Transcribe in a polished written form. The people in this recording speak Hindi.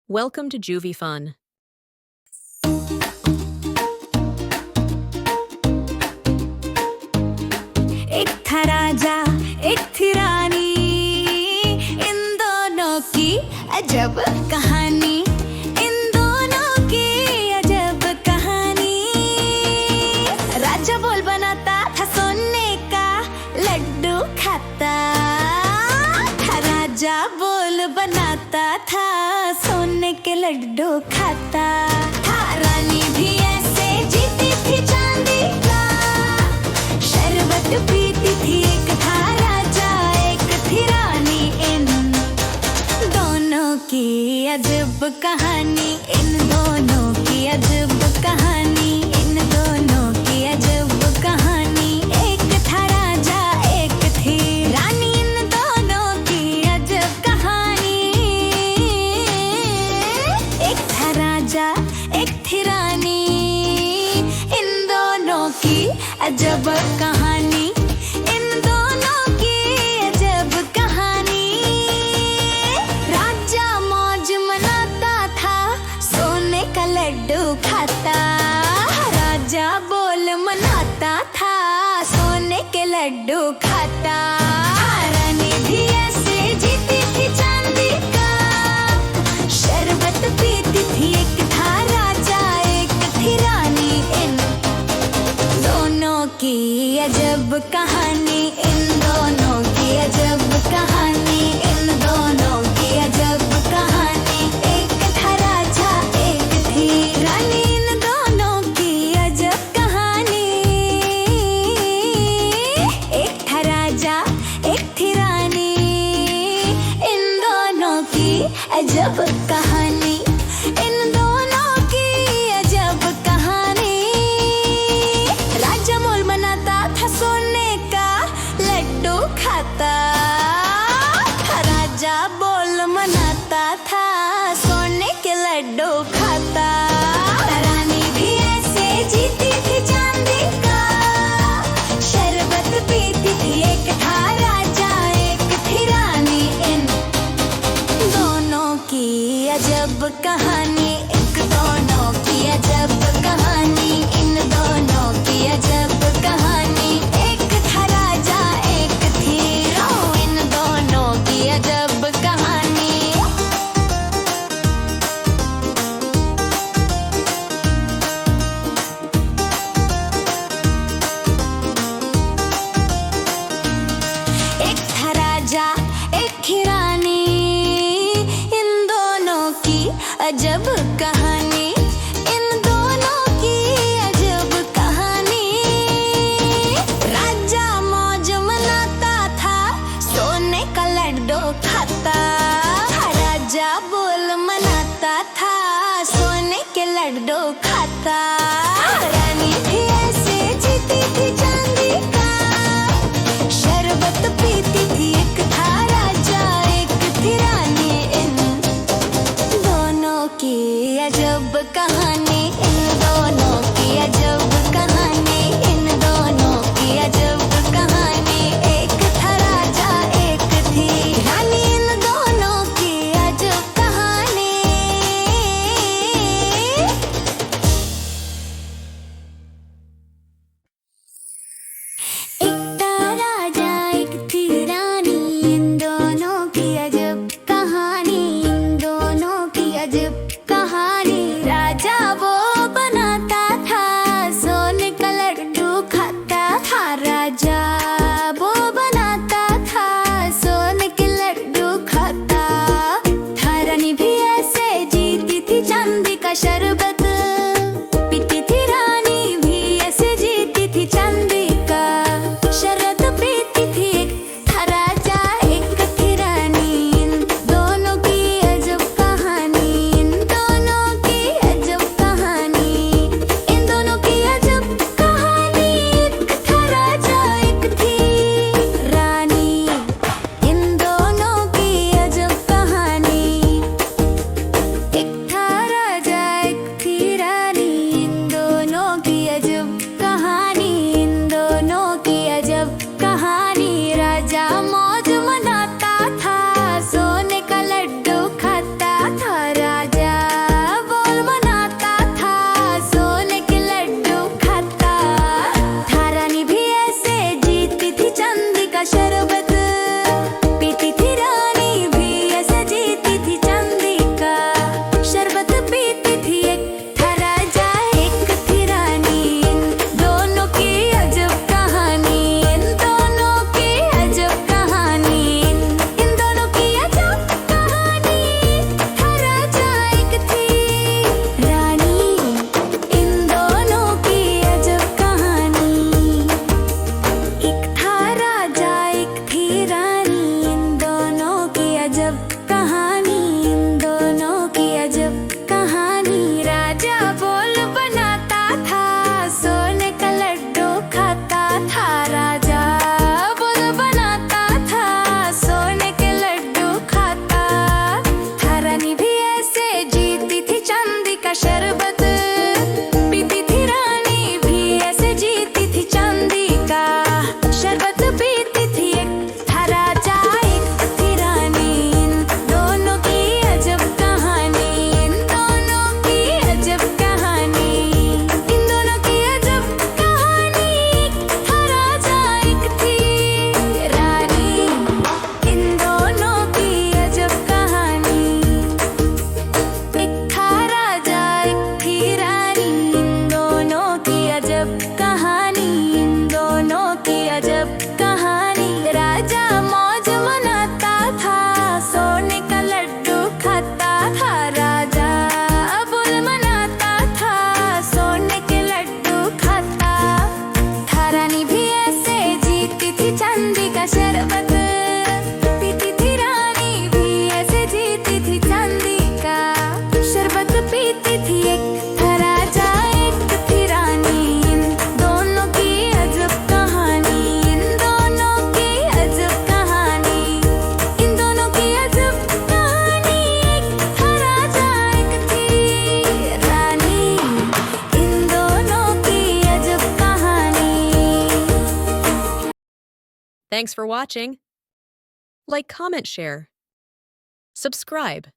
Welcome to Juvie Fun. एक था राजा एक थी रानी, इन दोनों की अजब कहानी, इन दोनों की अजब कहानी। राजा बोल बनाता था सोने का लड्डू खाता था, राजा बोल बनाता था सोने के लड्डू खाता था। रानी भी ऐसे जीती थी चांदी का शरबत पीती थी, एक था राजा एक थी रानी, इन दोनों की अजब कहानी, इन दोनों की अजब कहानी, इन दोनों की अजब कहानी। एक था राजा एक थी रानी, इन दोनों की अजब कहानी। एक था राजा एक थी रानी, इन दोनों की अजब कहानी, इन दोनों की अजब कहानी। राजा मौज मनाता था सोने का लड्डू खाता, राजा बोल मनाता था सोने के लड्डू खाता। रानी भी ऐसे जीती थी चांदी का शरबत पीती थी, एक था राजा एक थी रानी, इन दोनों की अजब कहानी, इन दोनों की अजब कहानी, इन दोनों की अजब कहानी। एक था राजा एक थी रानी, इन दोनों की अजब कहानी। एक था राजा एक थी रानी, इन दोनों की अजब कहानी, इन दोनों की अजब कहानी। राजा मोल बनाता था सोने का लड्डू खाता, राजा बोल मनाता था सोने के लड्डू खाता। रानी भी ऐसे जीती थी चांदी का शरबत पीती थी, एक था राजा एक थी रानी, इन दोनों की अजब कहानी, एक दोनों की अजब कहानी, इन दोनों की अजब कहानी। एक था राजा एक थी रानी, इन दोनों की अजब कहानी। एक था राजा एक थी रानी, इन दोनों की अजब कहानी, इन दोनों की अजब कहानी। राजा मौज मनाता था सोने का लड्डू खाता, राजा बोल मनाता था सोने के लड्डू खाता। रानी भी ऐसे जीती थी चांदी का शरबत पीती थी, एक था राजा एक थी रानी, इन दोनों की अजब कहानी, इन दोनों की अजब कहानी, इन दोनों की अजब कहानी। एक था राजा एक थी रानी, इन दोनों की अजब कहानी। एक था राजा एक थी रानी, इन दोनों की अजब कहानी, इन दोनों की अजब कहानी। राजा Thanks for watching. Like, comment, share. Subscribe.